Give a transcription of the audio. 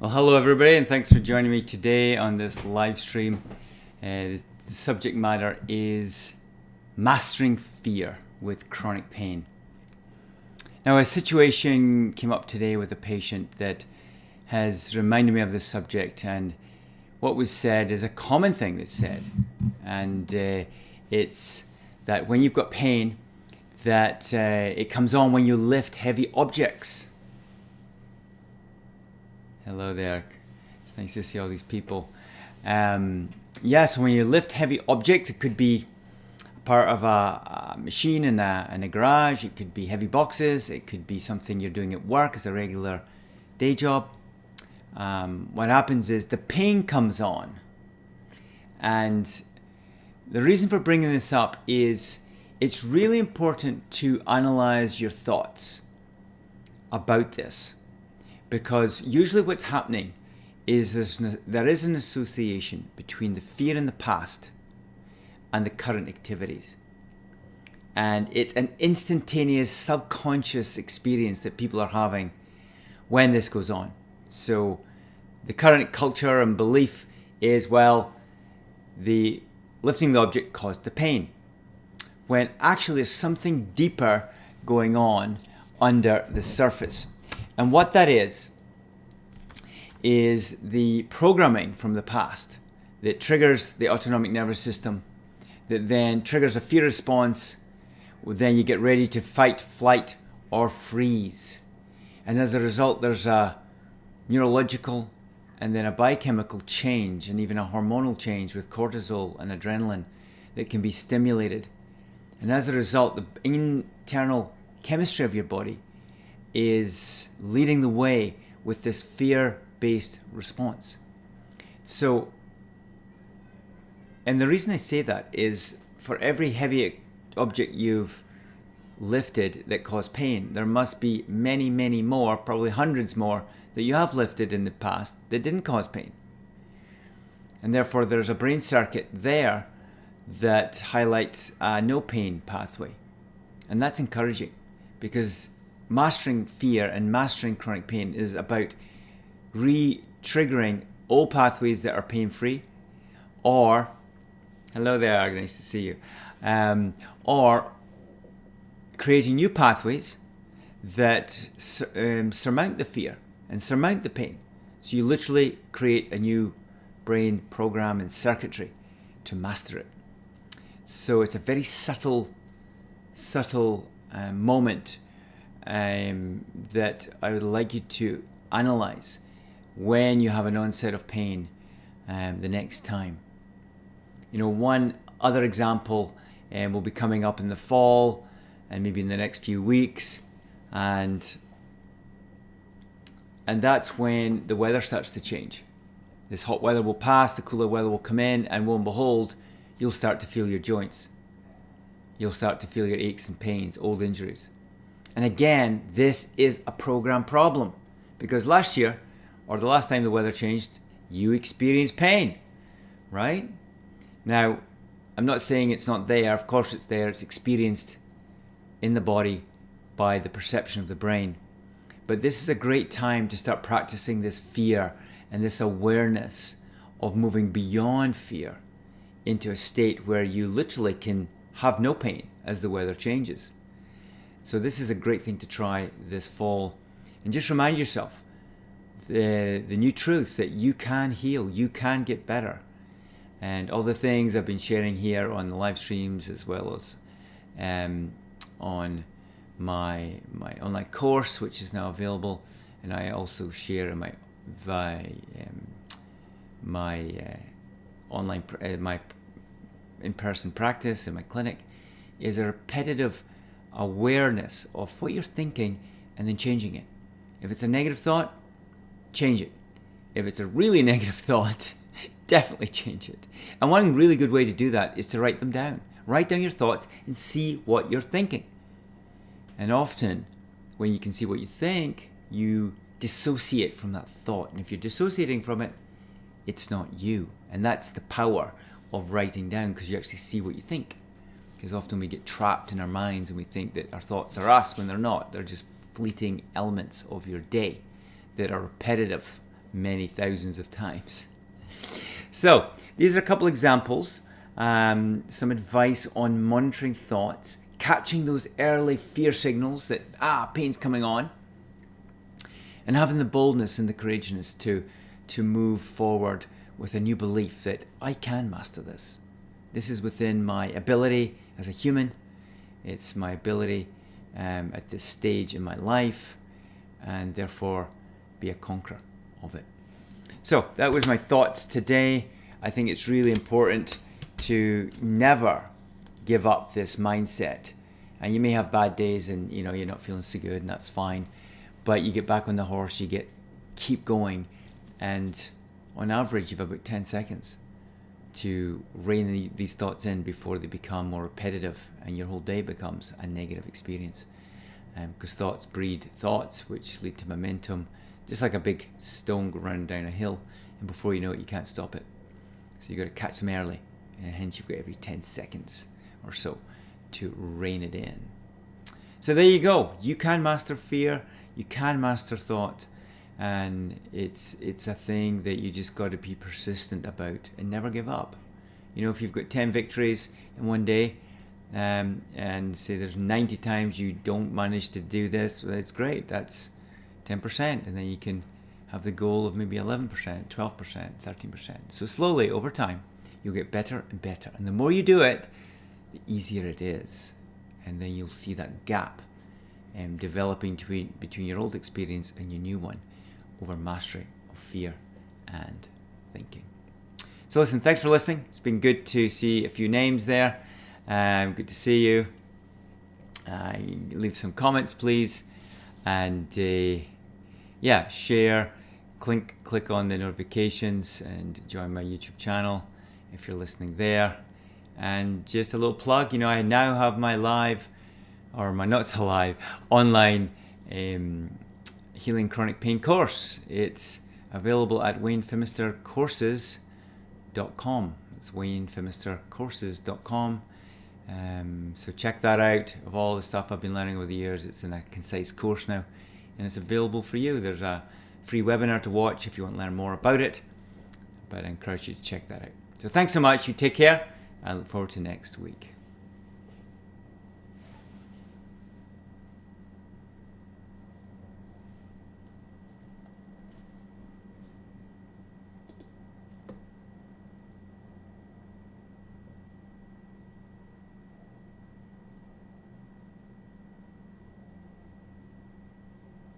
Well, hello everybody, and thanks for joining me today on this live stream. The subject matter is mastering fear with chronic pain. Now, a situation came up today with a patient that has reminded me of this subject, and what was said is a common thing that's said, and it's that when you've got pain, that it comes on when you lift heavy objects. Hello there. It's nice to see all these people. So when you lift heavy objects, it could be part of a machine in a garage. It could be heavy boxes. It could be something you're doing at work as a regular day job. What happens is the pain comes on. And the reason for bringing this up is it's really important to analyze your thoughts about this. Because usually what's happening is there is an association between the fear in the past and the current activities. And it's an instantaneous subconscious experience that people are having when this goes on. So the current culture and belief is, well, the lifting the object caused the pain. When actually there's something deeper going on under the surface. And what that is the programming from the past that triggers the autonomic nervous system, that then triggers a fear response. Then you get ready to fight, flight, or freeze. And as a result, there's a neurological and then a biochemical change and even a hormonal change with cortisol and adrenaline that can be stimulated. And as a result, the internal chemistry of your body is leading the way with this fear-based response. So, and the reason I say that is for every heavy object you've lifted that caused pain, there must be many, many more, probably hundreds more, that you have lifted in the past that didn't cause pain. And therefore there's a brain circuit there that highlights a no pain pathway. And that's encouraging, because mastering fear and mastering chronic pain is about re-triggering old pathways that are pain-free, or, hello there, nice to see you, or creating new pathways that surmount the fear and surmount the pain. So you literally create a new brain program and circuitry to master it. So it's a very subtle moment that I would like you to analyze when you have an onset of pain the next time. You know, one other example will be coming up in the fall and maybe in the next few weeks, and that's when the weather starts to change. This hot weather will pass, the cooler weather will come in, and lo and behold, you'll start to feel your joints. You'll start to feel your aches and pains, old injuries. And again, this is a program problem, because last year, or the last time the weather changed, you experienced pain, right? Now, I'm not saying it's not there. Of course it's there. It's experienced in the body by the perception of the brain. But this is a great time to start practicing this fear and this awareness of moving beyond fear into a state where you literally can have no pain as the weather changes. So this is a great thing to try this fall. And just remind yourself the new truths that you can heal, you can get better. And all the things I've been sharing here on the live streams, as well as on my online course, which is now available. And I also share in my in-person practice in my clinic, is a repetitive awareness of what you're thinking and then changing it. If it's a negative thought, change it. If it's a really negative thought, definitely change it. And one really good way to do that is to write them down. Write down your thoughts and see what you're thinking. And often, when you can see what you think, you dissociate from that thought. And if you're dissociating from it, it's not you. And that's the power of writing down, because you actually see what you think. Because often we get trapped in our minds and we think that our thoughts are us when they're not. They're just fleeting elements of your day that are repetitive many thousands of times. So these are a couple examples, some advice on monitoring thoughts, catching those early fear signals that, pain's coming on, and having the boldness and the courageousness to move forward with a new belief that I can master this. This is within my ability as a human. It's my ability at this stage in my life, and therefore be a conqueror of it. So that was my thoughts today. I think it's really important to never give up this mindset. And you may have bad days and you're not feeling so good, and that's fine. But you get back on the horse, keep going, and on average you've about 10 seconds to rein these thoughts in before they become more repetitive and your whole day becomes a negative experience. Because thoughts breed thoughts, which lead to momentum, just like a big stone running down a hill, and before you know it, you can't stop it. So you've got to catch them early, and hence you've got every 10 seconds or so to rein it in. So there you go. You can master fear, you can master thought, and it's a thing that you just got to be persistent about and never give up. If you've got 10 victories in one day, and say there's 90 times you don't manage to do this, well, that's great. That's 10%, and then you can have the goal of maybe 11%, 12%, 13%. So slowly, over time, you'll get better and better. And the more you do it, the easier it is. And then you'll see that gap developing between your old experience and your new one over mastery of fear and thinking. So listen, thanks for listening. It's been good to see a few names there. Good to see you. Leave some comments, please. And share, click on the notifications and join my YouTube channel if you're listening there. And just a little plug, I now have my online healing chronic pain course. It's available at WaynePhimisterCourses.com. It's WaynePhimisterCourses.com. So check that out. Of all the stuff I've been learning over the years, it's in a concise course now, and it's available for you. There's a free webinar to watch if you want to learn more about it, but I encourage you to check that out. So thanks so much. You take care. I look forward to next week.